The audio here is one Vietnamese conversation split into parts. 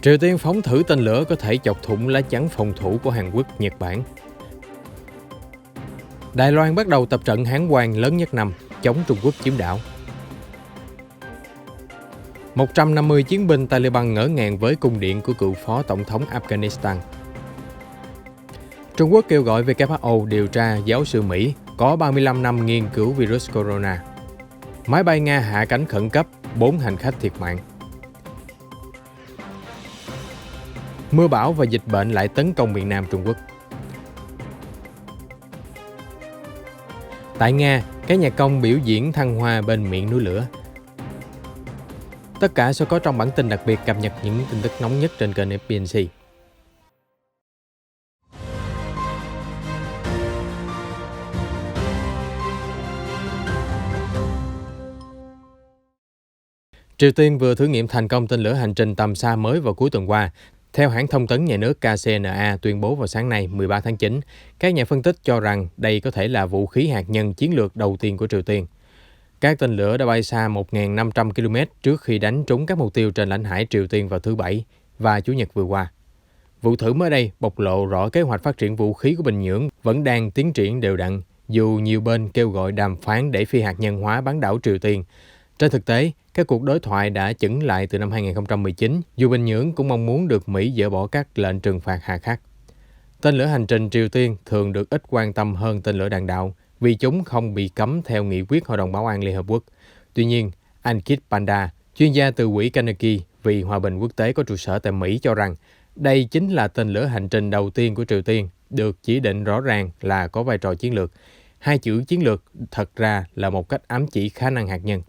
Triều Tiên phóng thử tên lửa có thể chọc thủng lá chắn phòng thủ của Hàn Quốc, Nhật Bản. Đài Loan bắt đầu tập trận Hán Quan lớn nhất năm, chống Trung Quốc chiếm đảo. 150 chiến binh Taliban ngỡ ngàng với cung điện của cựu phó tổng thống Afghanistan. Trung Quốc kêu gọi WHO điều tra giáo sư Mỹ có 35 năm nghiên cứu virus corona. Máy bay Nga hạ cánh khẩn cấp, 4 hành khách thiệt mạng. Mưa bão và dịch bệnh lại tấn công miền Nam Trung Quốc. Tại Nga, các nhạc công biểu diễn thăng hoa bên miệng núi lửa. Tất cả sẽ có trong bản tin đặc biệt cập nhật những tin tức nóng nhất trên kênh FBNC. Triều Tiên vừa thử nghiệm thành công tên lửa hành trình tầm xa mới vào cuối tuần qua. Theo hãng thông tấn nhà nước KCNA tuyên bố vào sáng nay 13 tháng 9, các nhà phân tích cho rằng đây có thể là vũ khí hạt nhân chiến lược đầu tiên của Triều Tiên. Các tên lửa đã bay xa 1.500 km trước khi đánh trúng các mục tiêu trên lãnh hải Triều Tiên vào thứ Bảy và Chủ nhật vừa qua. Vụ thử mới đây bộc lộ rõ kế hoạch phát triển vũ khí của Bình Nhưỡng vẫn đang tiến triển đều đặn, dù nhiều bên kêu gọi đàm phán để phi hạt nhân hóa bán đảo Triều Tiên. Trên thực tế, các cuộc đối thoại đã chững lại từ năm 2019, dù Bình Nhưỡng cũng mong muốn được Mỹ dỡ bỏ các lệnh trừng phạt hà khắc. Tên lửa hành trình Triều Tiên thường được ít quan tâm hơn tên lửa đạn đạo vì chúng không bị cấm theo nghị quyết Hội đồng Bảo an Liên Hợp Quốc. Tuy nhiên, Ankit Panda, chuyên gia từ Quỹ Carnegie vì Hòa bình Quốc tế có trụ sở tại Mỹ cho rằng đây chính là tên lửa hành trình đầu tiên của Triều Tiên được chỉ định rõ ràng là có vai trò chiến lược. Hai chữ chiến lược thật ra là một cách ám chỉ khả năng hạt nhân.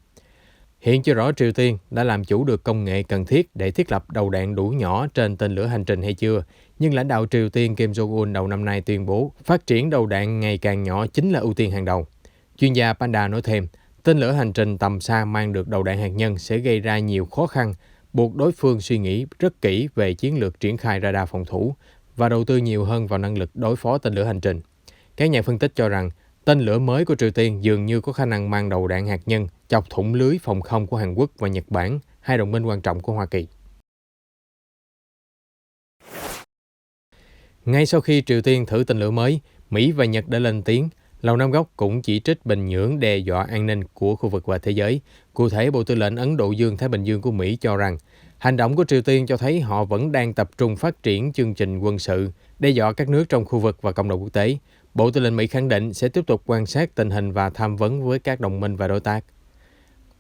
Hiện chưa rõ Triều Tiên đã làm chủ được công nghệ cần thiết để thiết lập đầu đạn đủ nhỏ trên tên lửa hành trình hay chưa, nhưng lãnh đạo Triều Tiên Kim Jong-un đầu năm nay tuyên bố phát triển đầu đạn ngày càng nhỏ chính là ưu tiên hàng đầu. Chuyên gia Panda nói thêm, tên lửa hành trình tầm xa mang được đầu đạn hạt nhân sẽ gây ra nhiều khó khăn, buộc đối phương suy nghĩ rất kỹ về chiến lược triển khai radar phòng thủ và đầu tư nhiều hơn vào năng lực đối phó tên lửa hành trình. Các nhà phân tích cho rằng tên lửa mới của Triều Tiên dường như có khả năng mang đầu đạn hạt nhân chọc thủng lưới phòng không của Hàn Quốc và Nhật Bản, hai đồng minh quan trọng của Hoa Kỳ. Ngay sau khi Triều Tiên thử tên lửa mới, Mỹ và Nhật đã lên tiếng. Lầu Năm Góc cũng chỉ trích Bình Nhưỡng đe dọa an ninh của khu vực và thế giới. Cụ thể, Bộ Tư lệnh Ấn Độ Dương-Thái Bình Dương của Mỹ cho rằng hành động của Triều Tiên cho thấy họ vẫn đang tập trung phát triển chương trình quân sự, đe dọa các nước trong khu vực và cộng đồng quốc tế. Bộ Tư lệnh Mỹ khẳng định sẽ tiếp tục quan sát tình hình và tham vấn với các đồng minh và đối tác.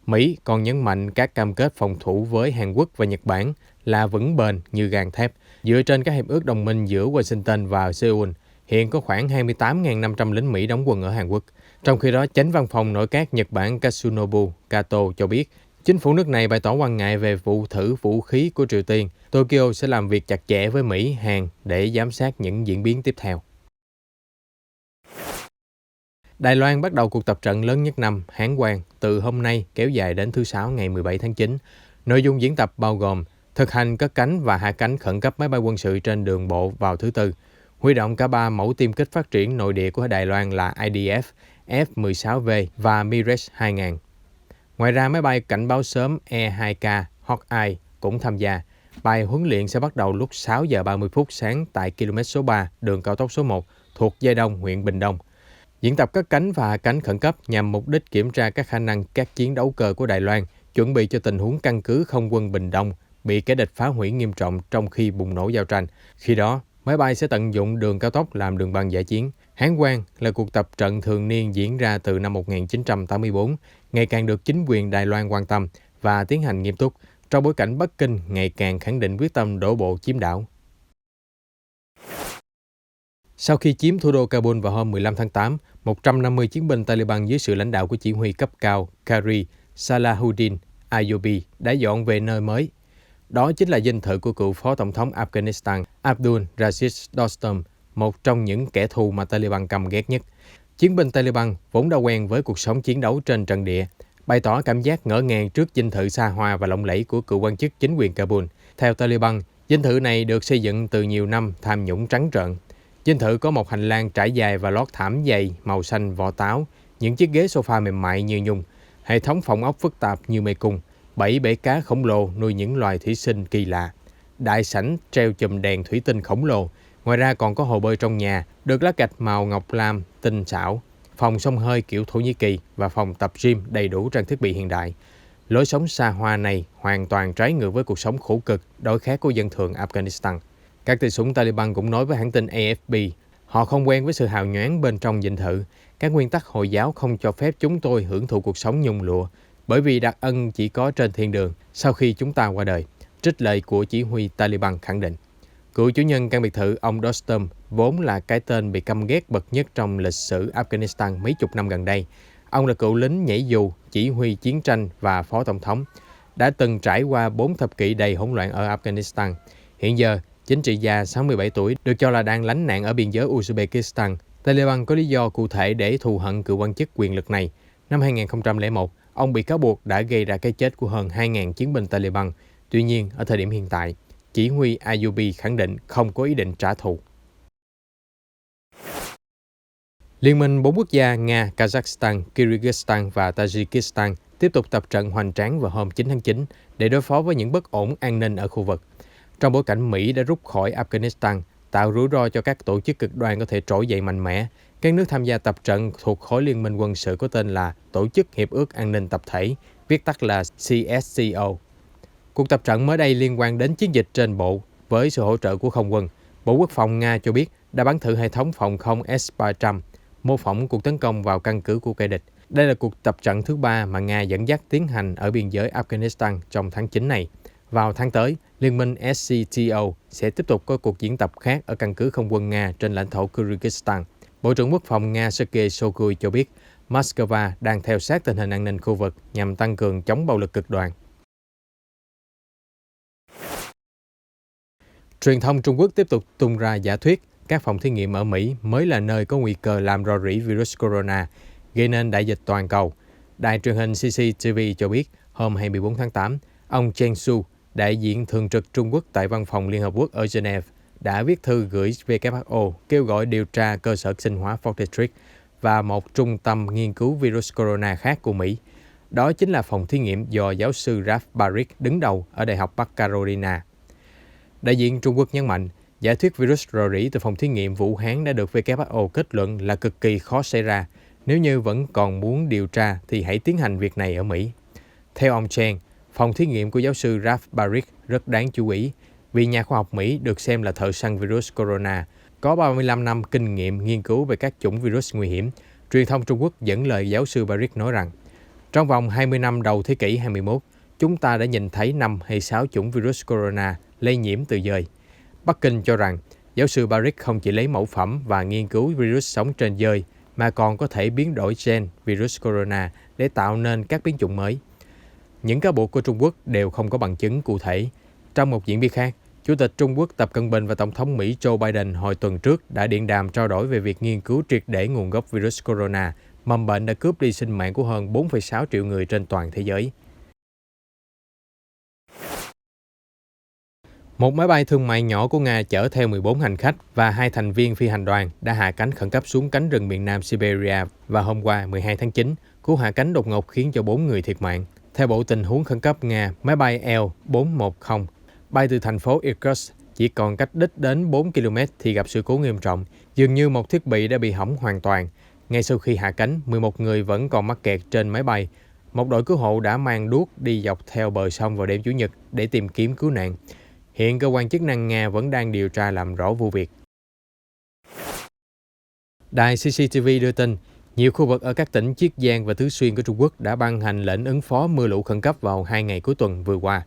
Mỹ còn nhấn mạnh các cam kết phòng thủ với Hàn Quốc và Nhật Bản là vững bền như gang thép, dựa trên các hiệp ước đồng minh giữa Washington và Seoul. Hiện có khoảng 28.500 lính Mỹ đóng quân ở Hàn Quốc. Trong khi đó, Chánh văn phòng nội các Nhật Bản Katsunobu Kato cho biết, chính phủ nước này bày tỏ quan ngại về vụ thử vũ khí của Triều Tiên. Tokyo sẽ làm việc chặt chẽ với Mỹ, Hàn để giám sát những diễn biến tiếp theo. Đài Loan bắt đầu cuộc tập trận lớn nhất năm, Hán Quan, từ hôm nay kéo dài đến thứ Sáu ngày 17 tháng 9. Nội dung diễn tập bao gồm thực hành cất cánh và hạ cánh khẩn cấp máy bay quân sự trên đường bộ vào thứ Tư, huy động cả 3 mẫu tiêm kích phát triển nội địa của Đài Loan là IDF, F-16V và Mirage 2000. Ngoài ra, máy bay cảnh báo sớm E-2K Hawkeye cũng tham gia. Bài huấn luyện sẽ bắt đầu lúc 6 giờ 30 phút sáng tại km số 3, đường cao tốc số 1, thuộc Giai Đông, huyện Bình Đông. Diễn tập cất cánh và hạ cánh khẩn cấp nhằm mục đích kiểm tra các khả năng các chiến đấu cơ của Đài Loan, chuẩn bị cho tình huống căn cứ không quân Bình Đông bị kẻ địch phá hủy nghiêm trọng trong khi bùng nổ giao tranh. Khi đó, máy bay sẽ tận dụng đường cao tốc làm đường băng giải chiến. Hán Quan là cuộc tập trận thường niên diễn ra từ năm 1984, ngày càng được chính quyền Đài Loan quan tâm và tiến hành nghiêm túc, trong bối cảnh Bắc Kinh ngày càng khẳng định quyết tâm đổ bộ chiếm đảo. Sau khi chiếm thủ đô Kabul vào hôm 15 tháng 8, 150 chiến binh Taliban dưới sự lãnh đạo của chỉ huy cấp cao Qari Salahuddin Ayyubi đã dọn về nơi mới. Đó chính là dinh thự của cựu phó tổng thống Afghanistan Abdul Rashid Dostum, một trong những kẻ thù mà Taliban căm ghét nhất. Chiến binh Taliban vốn đã quen với cuộc sống chiến đấu trên trận địa, bày tỏ cảm giác ngỡ ngàng trước dinh thự xa hoa và lộng lẫy của cựu quan chức chính quyền Kabul. Theo Taliban, dinh thự này được xây dựng từ nhiều năm tham nhũng trắng trợn. Dinh thự có một hành lang trải dài và lót thảm dày màu xanh vỏ táo, những chiếc ghế sofa mềm mại như nhung, hệ thống phòng ốc phức tạp như mê cung, 7 bể cá khổng lồ nuôi những loài thủy sinh kỳ lạ. đại sảnh treo chùm đèn thủy tinh khổng lồ. Ngoài ra còn có hồ bơi trong nhà, được lát gạch màu ngọc lam tinh xảo, phòng xông hơi kiểu Thổ Nhĩ Kỳ và phòng tập gym đầy đủ trang thiết bị hiện đại. Lối sống xa hoa này hoàn toàn trái ngược với cuộc sống khổ cực, đói khát của dân thường Afghanistan. Các tay súng Taliban cũng nói với hãng tin AFP, họ không quen với sự hào nhoáng bên trong dinh thự. Các nguyên tắc Hồi giáo không cho phép chúng tôi hưởng thụ cuộc sống nhung lụa, bởi vì đặc ân chỉ có trên thiên đường sau khi chúng ta qua đời, trích lời của chỉ huy Taliban khẳng định. Cựu chủ nhân căn biệt thự ông Dostum vốn là cái tên bị căm ghét bậc nhất trong lịch sử Afghanistan mấy chục năm gần đây. Ông là cựu lính nhảy dù, chỉ huy chiến tranh và phó tổng thống, đã từng trải qua 4 thập kỷ đầy hỗn loạn ở Afghanistan. Hiện giờ, chính trị gia 67 tuổi được cho là đang lánh nạn ở biên giới Uzbekistan. Taliban có lý do cụ thể để thù hận cựu quan chức quyền lực này. Năm 2001, ông bị cáo buộc đã gây ra cái chết của hơn 2.000 chiến binh Taliban. Tuy nhiên, ở thời điểm hiện tại, chỉ huy Ayubi khẳng định không có ý định trả thù. Liên minh 4 quốc gia Nga, Kazakhstan, Kyrgyzstan và Tajikistan tiếp tục tập trận hoành tráng vào hôm 9 tháng 9 để đối phó với những bất ổn an ninh ở khu vực. Trong bối cảnh Mỹ đã rút khỏi Afghanistan, tạo rủi ro cho các tổ chức cực đoan có thể trỗi dậy mạnh mẽ, các nước tham gia tập trận thuộc khối liên minh quân sự có tên là Tổ chức Hiệp ước An ninh Tập thể, viết tắt là CSCO. Cuộc tập trận mới đây liên quan đến chiến dịch trên bộ với sự hỗ trợ của không quân. Bộ Quốc phòng Nga cho biết đã bắn thử hệ thống phòng không S-300, mô phỏng cuộc tấn công vào căn cứ của kẻ địch. Đây là cuộc tập trận thứ 3 mà Nga dẫn dắt tiến hành ở biên giới Afghanistan trong tháng 9 này. Vào tháng tới, Liên minh SCTO sẽ tiếp tục có cuộc diễn tập khác ở căn cứ không quân Nga trên lãnh thổ Kyrgyzstan. Bộ trưởng Quốc phòng Nga Sergei Shoigu cho biết Moscow đang theo sát tình hình an ninh khu vực nhằm tăng cường chống bạo lực cực đoan. Truyền thông Trung Quốc tiếp tục tung ra giả thuyết các phòng thí nghiệm ở Mỹ mới là nơi có nguy cơ làm rò rỉ virus corona, gây nên đại dịch toàn cầu. Đài truyền hình CCTV cho biết hôm 24 tháng 8, ông Chen Su, đại diện thường trực Trung Quốc tại Văn phòng Liên Hợp Quốc ở Geneva, đã viết thư gửi WHO kêu gọi điều tra cơ sở sinh hóa Fort Detrick và một trung tâm nghiên cứu virus corona khác của Mỹ. Đó chính là phòng thí nghiệm do giáo sư Ralph Baric đứng đầu ở Đại học Bắc Carolina. Đại diện Trung Quốc nhấn mạnh, giả thuyết virus rò rỉ từ phòng thí nghiệm Vũ Hán đã được WHO kết luận là cực kỳ khó xảy ra. Nếu như vẫn còn muốn điều tra thì hãy tiến hành việc này ở Mỹ. Theo ông Chen, phòng thí nghiệm của giáo sư Ralph Baric rất đáng chú ý vì nhà khoa học Mỹ được xem là thợ săn virus corona, có 35 năm kinh nghiệm nghiên cứu về các chủng virus nguy hiểm. Truyền thông Trung Quốc dẫn lời giáo sư Baric nói rằng, trong vòng 20 năm đầu thế kỷ 21, chúng ta đã nhìn thấy 5 hay 6 chủng virus corona lây nhiễm từ dơi. Bắc Kinh cho rằng giáo sư Baric không chỉ lấy mẫu phẩm và nghiên cứu virus sống trên dơi, mà còn có thể biến đổi gen virus corona để tạo nên các biến chủng mới. Những cáo buộc của Trung Quốc đều không có bằng chứng cụ thể. Trong một diễn biến khác, Chủ tịch Trung Quốc Tập Cận Bình và Tổng thống Mỹ Joe Biden hồi tuần trước đã điện đàm trao đổi về việc nghiên cứu triệt để nguồn gốc virus corona, mầm bệnh đã cướp đi sinh mạng của hơn 4,6 triệu người trên toàn thế giới. Một máy bay thương mại nhỏ của Nga chở theo 14 hành khách và 2 thành viên phi hành đoàn đã hạ cánh khẩn cấp xuống cánh rừng miền Nam Siberia vào hôm qua 12 tháng 9. Cú hạ cánh đột ngột khiến cho 4 người thiệt mạng. Theo Bộ Tình huống Khẩn cấp Nga, máy bay Il-410 bay từ thành phố Irkutsk chỉ còn cách đích đến 4 km thì gặp sự cố nghiêm trọng. Dường như một thiết bị đã bị hỏng hoàn toàn. Ngay sau khi hạ cánh, 11 người vẫn còn mắc kẹt trên máy bay. Một đội cứu hộ đã mang đuốc đi dọc theo bờ sông vào đêm Chủ nhật để tìm kiếm cứu nạn. Hiện cơ quan chức năng Nga vẫn đang điều tra làm rõ vụ việc. Đài CCTV đưa tin, nhiều khu vực ở các tỉnh Chiết Giang và Tứ Xuyên của Trung Quốc đã ban hành lệnh ứng phó mưa lũ khẩn cấp vào 2 ngày cuối tuần vừa qua.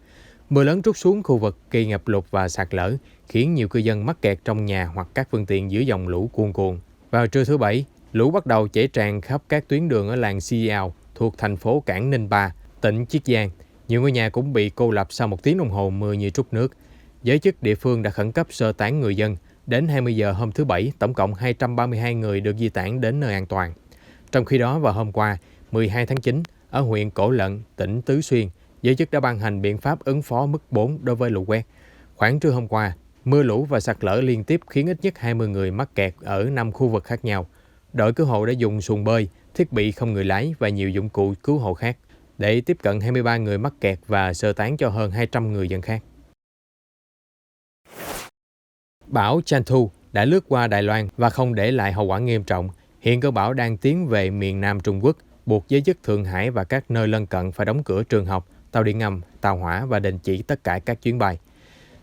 Mưa lớn trút xuống khu vực gây ngập lụt và sạt lở, khiến nhiều cư dân mắc kẹt trong nhà hoặc các phương tiện giữa dòng lũ cuồn cuộn. Vào trưa thứ Bảy, lũ bắt đầu chảy tràn khắp các tuyến đường ở làng Xiao thuộc thành phố Cảng Ninh Ba, tỉnh Chiết Giang. Nhiều ngôi nhà cũng bị cô lập sau 1 tiếng đồng hồ mưa như trút nước. Giới chức địa phương đã khẩn cấp sơ tán người dân. Đến 20 giờ hôm thứ Bảy, tổng cộng 232 người được di tản đến nơi an toàn. Trong khi đó, vào hôm qua, 12 tháng 9, ở huyện Cổ Lận, tỉnh Tứ Xuyên, giới chức đã ban hành biện pháp ứng phó mức 4 đối với lũ quét. Khoảng trưa hôm qua, mưa lũ và sạt lở liên tiếp khiến ít nhất 20 người mắc kẹt ở 5 khu vực khác nhau. Đội cứu hộ đã dùng xuồng bơi, thiết bị không người lái và nhiều dụng cụ cứu hộ khác để tiếp cận 23 người mắc kẹt và sơ tán cho hơn 200 người dân khác. Bão Chantu đã lướt qua Đài Loan và không để lại hậu quả nghiêm trọng. Hiện cơn bão đang tiến về miền Nam Trung Quốc, buộc giới chức Thượng Hải và các nơi lân cận phải đóng cửa trường học, tàu điện ngầm, tàu hỏa và đình chỉ tất cả các chuyến bay.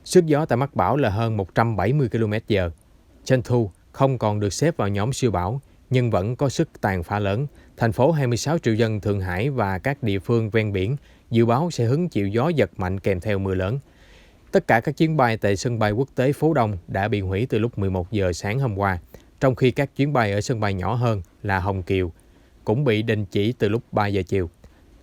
Sức gió tại mắt bão là hơn 170 km/h. Chantu không còn được xếp vào nhóm siêu bão, nhưng vẫn có sức tàn phá lớn. Thành phố 26 triệu dân Thượng Hải và các địa phương ven biển dự báo sẽ hứng chịu gió giật mạnh kèm theo mưa lớn. Tất cả các chuyến bay tại sân bay quốc tế Phố Đông đã bị hủy từ lúc 11 giờ sáng hôm qua, trong khi các chuyến bay ở sân bay nhỏ hơn là Hồng Kiều cũng bị đình chỉ từ lúc 3 giờ chiều.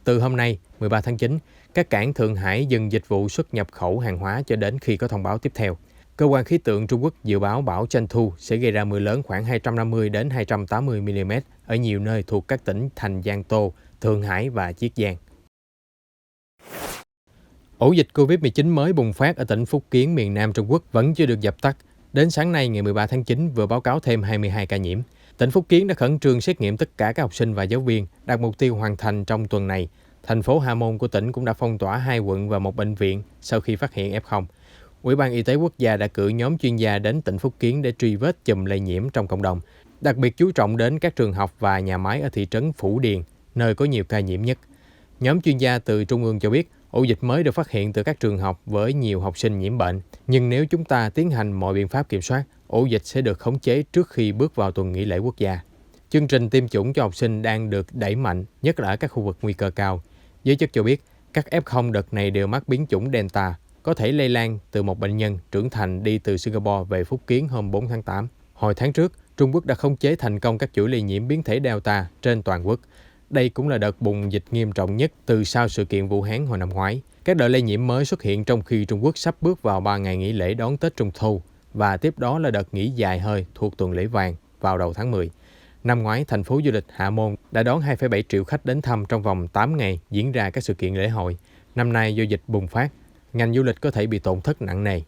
Từ hôm nay, 13 tháng 9, các cảng Thượng Hải dừng dịch vụ xuất nhập khẩu hàng hóa cho đến khi có thông báo tiếp theo. Cơ quan khí tượng Trung Quốc dự báo bão Chantu sẽ gây ra mưa lớn khoảng 250 đến 280 mm ở nhiều nơi thuộc các tỉnh thành Giang Tô, Thượng Hải và Chiết Giang. Ổ dịch Covid-19 mới bùng phát ở tỉnh Phúc Kiến, miền Nam Trung Quốc vẫn chưa được dập tắt. Đến sáng nay ngày 13 tháng 9 vừa báo cáo thêm 22 ca nhiễm. Tỉnh Phúc Kiến đã khẩn trương xét nghiệm tất cả các học sinh và giáo viên, đạt mục tiêu hoàn thành trong tuần này. Thành phố Hà Môn của tỉnh cũng đã phong tỏa 2 quận và một bệnh viện sau khi phát hiện F0. Ủy ban Y tế quốc gia đã cử nhóm chuyên gia đến tỉnh Phúc Kiến để truy vết chùm lây nhiễm trong cộng đồng, đặc biệt chú trọng đến các trường học và nhà máy ở thị trấn Phủ Điền, nơi có nhiều ca nhiễm nhất. Nhóm chuyên gia từ Trung ương cho biết, ổ dịch mới được phát hiện từ các trường học với nhiều học sinh nhiễm bệnh. Nhưng nếu chúng ta tiến hành mọi biện pháp kiểm soát, ổ dịch sẽ được khống chế trước khi bước vào tuần nghỉ lễ quốc gia. Chương trình tiêm chủng cho học sinh đang được đẩy mạnh, nhất là ở các khu vực nguy cơ cao. Giới chức cho biết, các F0 đợt này đều mắc biến chủng Delta, có thể lây lan từ một bệnh nhân trưởng thành đi từ Singapore về Phúc Kiến hôm 4 tháng 8. Hồi tháng trước, Trung Quốc đã khống chế thành công các chuỗi lây nhiễm biến thể Delta trên toàn quốc. Đây cũng là đợt bùng dịch nghiêm trọng nhất từ sau sự kiện Vũ Hán hồi năm ngoái. Các đợt lây nhiễm mới xuất hiện trong khi Trung Quốc sắp bước vào 3 ngày nghỉ lễ đón Tết Trung Thu và tiếp đó là đợt nghỉ dài hơi thuộc tuần lễ vàng vào đầu tháng 10. Năm ngoái, thành phố du lịch Hạ Môn đã đón 2,7 triệu khách đến thăm trong vòng 8 ngày diễn ra các sự kiện lễ hội. Năm nay do dịch bùng phát, ngành du lịch có thể bị tổn thất nặng nề.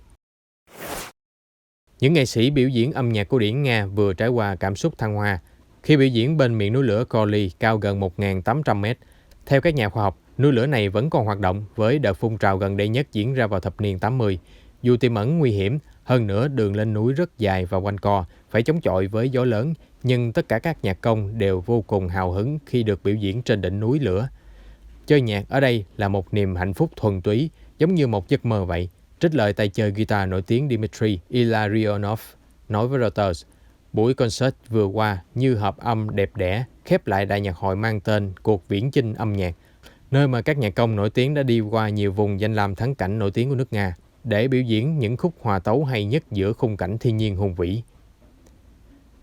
Những nghệ sĩ biểu diễn âm nhạc cổ điển Nga vừa trải qua cảm xúc thăng hoa khi biểu diễn bên miệng núi lửa Goli cao gần 1.800 mét. Theo các nhà khoa học, núi lửa này vẫn còn hoạt động với đợt phun trào gần đây nhất diễn ra vào thập niên 80. Dù tiềm ẩn nguy hiểm, hơn nữa đường lên núi rất dài và quanh co, phải chống chọi với gió lớn, nhưng tất cả các nhạc công đều vô cùng hào hứng khi được biểu diễn trên đỉnh núi lửa. Chơi nhạc ở đây là một niềm hạnh phúc thuần túy, giống như một giấc mơ vậy, trích lời tay chơi guitar nổi tiếng Dmitry Illarionov nói với Reuters. Buổi concert vừa qua như hợp âm đẹp đẽ khép lại đại nhạc hội mang tên Cuộc Viễn Chinh âm nhạc, nơi mà các nhạc công nổi tiếng đã đi qua nhiều vùng danh lam thắng cảnh nổi tiếng của nước Nga để biểu diễn những khúc hòa tấu hay nhất giữa khung cảnh thiên nhiên hùng vĩ.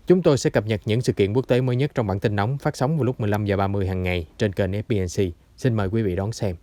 Chúng tôi sẽ cập nhật những sự kiện quốc tế mới nhất trong bản tin nóng phát sóng vào lúc 15:30 hàng ngày trên kênh FBNC. Xin mời quý vị đón xem.